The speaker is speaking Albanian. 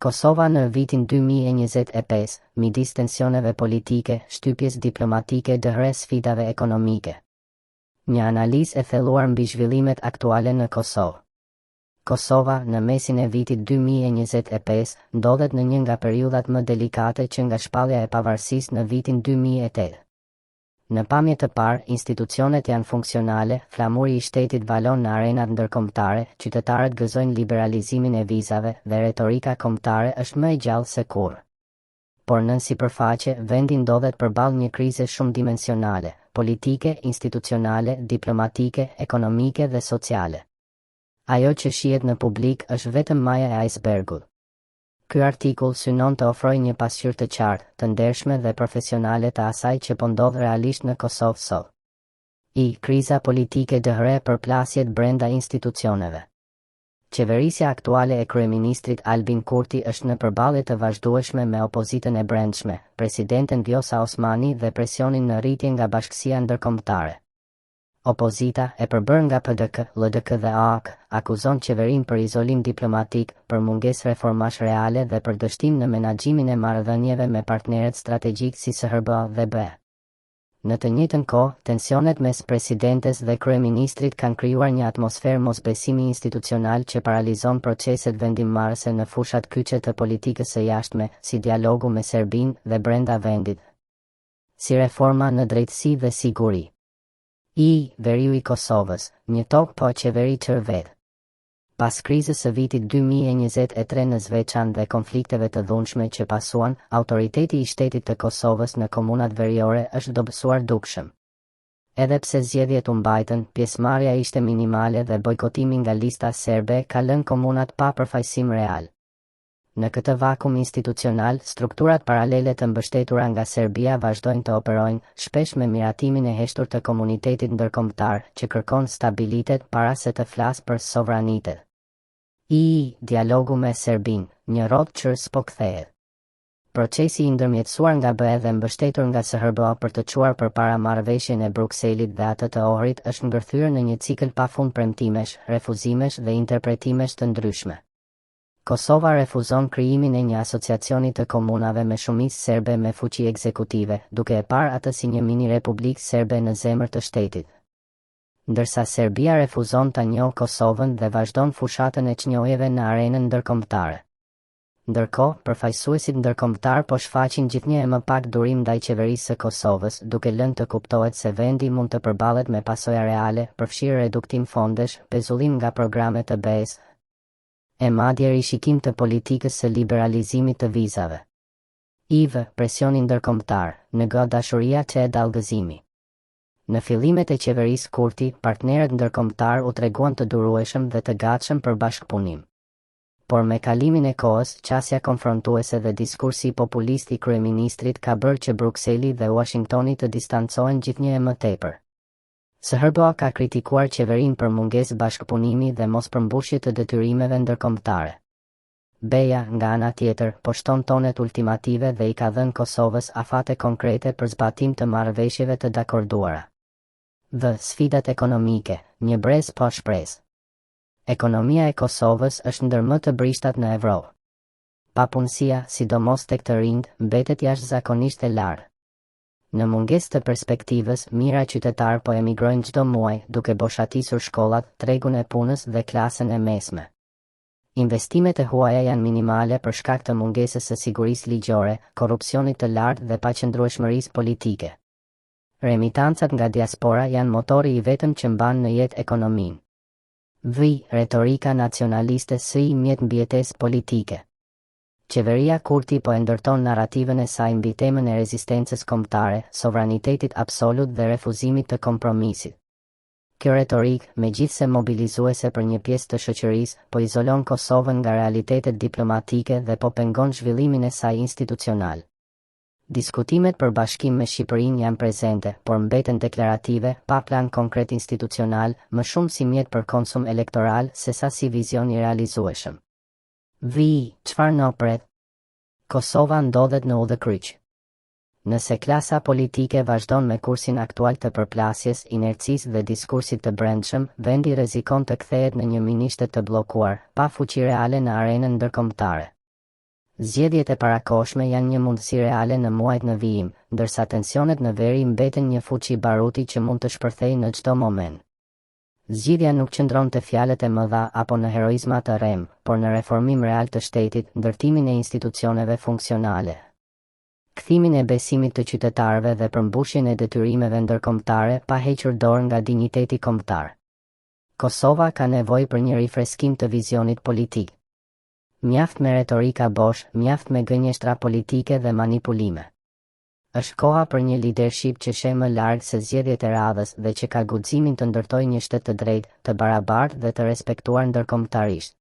Kosova në vitin 2025, midis tensioneve politike, shtypjes diplomatike dhe sfidave ekonomike. Një analizë e thelluar mbi zhvillimet aktuale në Kosovë. Kosova, në mesin e vitit 2025, ndodhet në një nga periudhat më delikate që nga shpallja e pavarësisë në vitin 2008. Në pamje të parë, institucionet janë funksionale, flamuri i shtetit valon në arenat ndërkombëtare, qytetarët gëzojnë liberalizimin e vizave dhe retorika kombëtare është më e gjallë se kurrë. Por nën sipërfaqe, vendi ndodhet përballë një krize shumë dimensionale, politike, institucionale, diplomatike, ekonomike dhe sociale. Ajo që shihet në publik është vetëm maja e icebergut. Ky artikull synon të ofrojë një pasqyrë të qartë, të ndershme dhe profesionale të asaj që po ndodh realisht në Kosovë sot. Kriza politike dhe përplasjet brenda institucioneve. Qeverisja aktuale e kryeministrit Albin Kurti është në përballje të vazhdueshme me opozitën e brendshme, presidenten Vjosa Osmani dhe presionin në rritje nga bashkësia ndërkombëtare. Opozita, e përbërë nga PDK, LDK dhe AK, akuzon qeverinë për izolim diplomatik, për mungesë reformash reale dhe për dështim në menaxhimin e marrëdhënieve me partnerët strategjik si SHBA dhe BE. Në të njëjtën kohë, tensionet mes presidentes dhe kryeministrit kanë krijuar një atmosferë mosbesimi institucional që paralizon proceset vendimmarrëse në fushat kyçe të politikës së jashtme, si dialogu me Serbinë dhe brenda vendit, si reforma në drejtësi dhe siguri. Veriu i Kosovës, një tokë po qeveri çervet. Pas krizës së vitit 2023 në Zveçan dhe konflikteve të dhunshme që pasuan, autoriteti i shtetit të Kosovës në komunat veriore është dobësuar dukshëm. Edhe pse zgjedhjet u mbajtën, pjesëmarrja ishte minimale dhe bojkotimi nga lista serbe ka lënë komunat pa përfaqësim real. Në këtë vakum institucional, strukturat paralele të mbështetura nga Serbia vazhdojnë të operojnë, shpesh me miratimin e heshtur të komunitetit ndërkombëtar, që kërkon stabilitet para se të flasë për sovranitet. Dialogu me Serbinë, një rrotë që s'po kthehet. Procesi i ndërmjetësuar nga BE dhe mbështetur nga SHBA për të çuar përpara marrëveshjen e Brukselit dhe atë të Ohrit është ngërthyer në një cikël pafund premtimesh, refuzimesh dhe interpretimesh të ndryshme. Kosova refuzon krijimin e një asociacioni të komunave me shumicë serbe me fuqi ekzekutive, duke e parë atë si një mini republikë serbe në zemër të shtetit. Ndërsa Serbia refuzon ta njohë Kosovën dhe vazhdon fushatën e çnjohjeve në arenën ndërkombëtare. Ndërkohë, përfaqësuesit ndërkombëtar po shfaqin gjithnjë e më pak durim ndaj qeverisë së Kosovës, duke lënë të kuptohet se vendi mund të përballet me pasoja reale, përfshirë reduktim fondesh, pezullim nga programet të BE-s, e madje rishikim të politikës së liberalizimit të vizave. Presioni ndërkombëtar, dashuria që e dallgëzimi. Në fillimet e qeverisë Kurti, partnerët ndërkombëtar u treguan të durueshëm dhe të gatshëm për bashkëpunim. Por me kalimin e kohës, qasja konfrontuese dhe diskursi populist i kryeministrit ka bërë që Brukseli dhe Washingtoni të distancohen gjithnjë e më tepër. SHBA ka kritikuar qeverinë për mungesë bashkëpunimi dhe mos përmbushje të detyrimeve ndërkombëtare. BE-ja, nga ana tjetër, po shton tonet ultimative dhe i ka dhënë Kosovës afate konkrete për zbatim të marrëveshjeve të dakorduara. Sfidat ekonomike, një brez pa shpresë. Ekonomia e Kosovës është ndër më të brishtat në Evropë. Papunësia, sidomos tek të rinjt, mbetet jashtëzakonisht e lartë. Në mungesë të perspektivës, mijëra qytetar po emigrojnë çdo muaj, duke boshatisur shkollat, tregun e punës dhe klasën e mesme. Investimet e huaja janë minimale për shkak të mungesës së sigurisë ligjore, korrupsionit të lartë dhe paqëndrueshmërisë politike. Remitancat nga diaspora janë motori i vetëm që mban në jetë ekonominë. Retorika nacionaliste si mjet mbijetesë politike. Qeveria Kurti po e ndërton narrativën e saj mbi temën e rezistencës kombëtare, sovranitetit absolut dhe refuzimit të kompromisit. Kjo retorik, megjithse mobilizuese për një pjesë të shoqërisë, po izolon Kosovën nga realitetet diplomatike dhe po pengon zhvillimin e saj institucional. Diskutimet për bashkim me Shqipërinë janë prezente, por mbeten deklarative, pa plan konkret institucional, më shumë si mjet për konsum elektoral sesa si vizion i realizueshëm. Çfarë na pret? Kosova ndodhet në udhëkryq. Nëse klasa politike vazhdon me kursin aktual të përplasjes, inercisë dhe diskursit të brendshëm, vendi rrezikon të kthehet në një minishte të bllokuar, pa fuqi reale në arenën ndërkombëtare. Zgjedhjet e parakohshme janë një mundësi reale në muajt në vijim, ndërsa tensionet në veri mbeten një fuqi baruti që mund të shpërthejë në çdo moment. Zgjidhja nuk qëndron te fjalët e mëdha apo në heroizma të rrem, por në reformim real të shtetit, ndërtimin e institucioneve funksionale, kthimin e besimit të qytetarëve dhe përmbushjen e detyrimeve ndërkombëtare pa hequr dorë nga dinjiteti kombëtar. Kosova ka nevojë për një rifreskim të vizionit politik. Mjaft me retorika bosh, mjaft me gënjeshtra politike dhe manipulime. Është koha për një leadership që sheh më larg se zgjedhjet e radhës dhe që ka guximin të ndërtojë një shtet të drejtë, të barabartë dhe të respektuar ndërkombëtarisht.